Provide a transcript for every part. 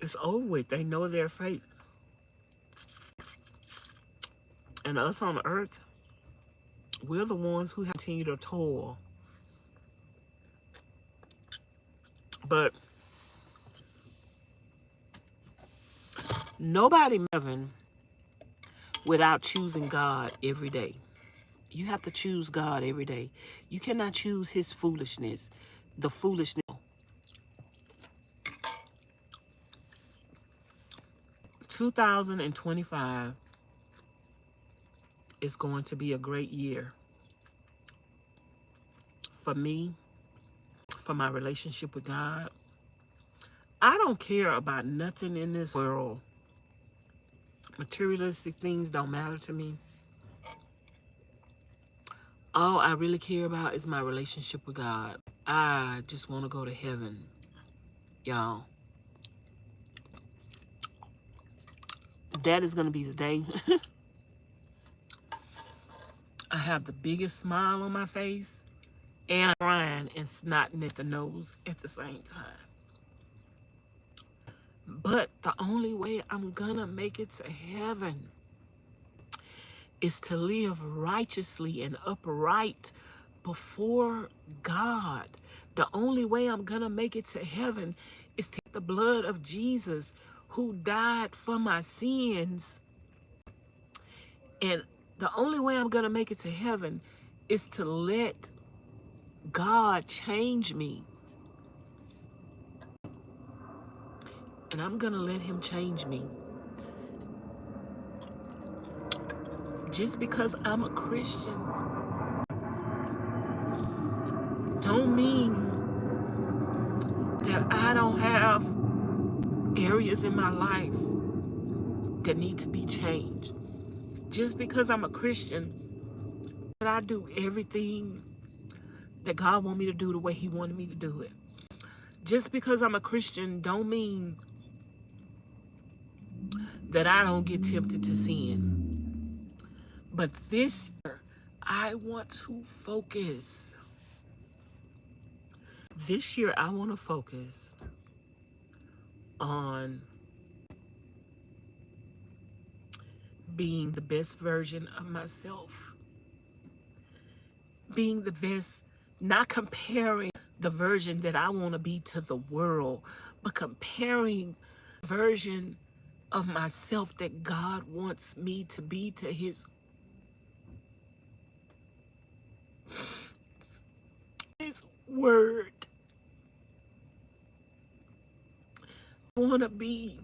It's over with. They know their fate. And us on earth, we're the ones who continue to toil. But nobody in heaven without choosing God every day. You have to choose God every day. You cannot choose his foolishness, the foolishness. 2025 is going to be a great year for me, for my relationship with God. I don't care about nothing in this world. Materialistic things don't matter to me. All I really care about is my relationship with God. I just want to go to heaven, y'all. That is going to be the day. I have the biggest smile on my face, and I'm crying and snotting at the nose at the same time. But the only way I'm going to make it to heaven is to live righteously and upright before God. The only way I'm going to make it to heaven is to take the blood of Jesus who died for my sins. And the only way I'm going to make it to heaven is to let God change me. And I'm going to let him change me. Just because I'm a Christian don't mean that I don't have areas in my life that need to be changed. Just because I'm a Christian, that I do everything that God wants me to do the way he wanted me to do it. Just because I'm a Christian don't mean that I don't get tempted to sin. But this year, I want to focus. This year, I want to focus on being the best version of myself. Being the best, not comparing the version that I want to be to the world, but comparing the version of myself that God wants me to be to his word. I want to be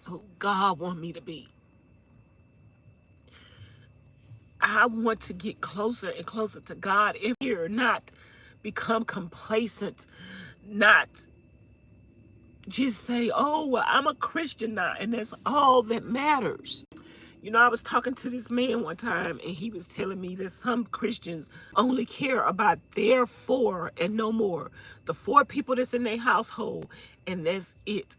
who God wants me to be. I want to get closer and closer to God every year, not become complacent, not just say, oh, well, I'm a Christian now, and that's all that matters. You know, I was talking to this man one time, and he was telling me that some Christians only care about their 4 and no more. The 4 people that's in their household, and that's it.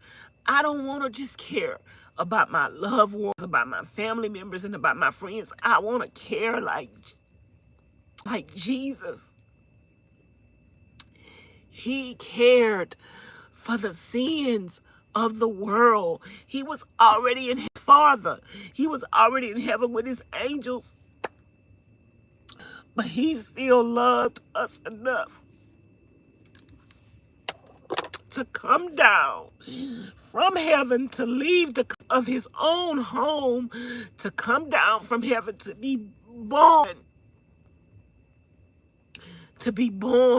I don't want to just care about my loved ones, about my family members, and about my friends. I want to care like Jesus. He cared for the sins of the world. He was already in his Father. He was already in heaven with his angels. But he still loved us enough to come down from heaven, to leave of his own home, to come down from heaven, to be born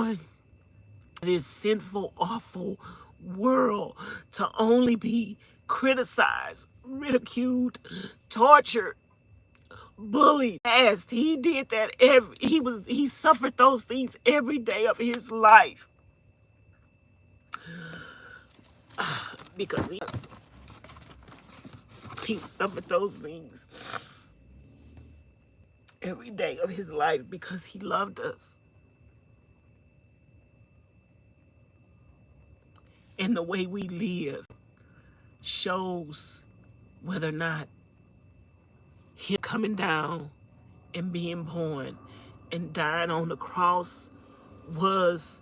in this sinful, awful world, to only be criticized, ridiculed, tortured, bullied. As he did that he suffered those things every day of his life. Because he suffered those things every day of his life because he loved us. And the way we live shows whether or not him coming down and being born and dying on the cross was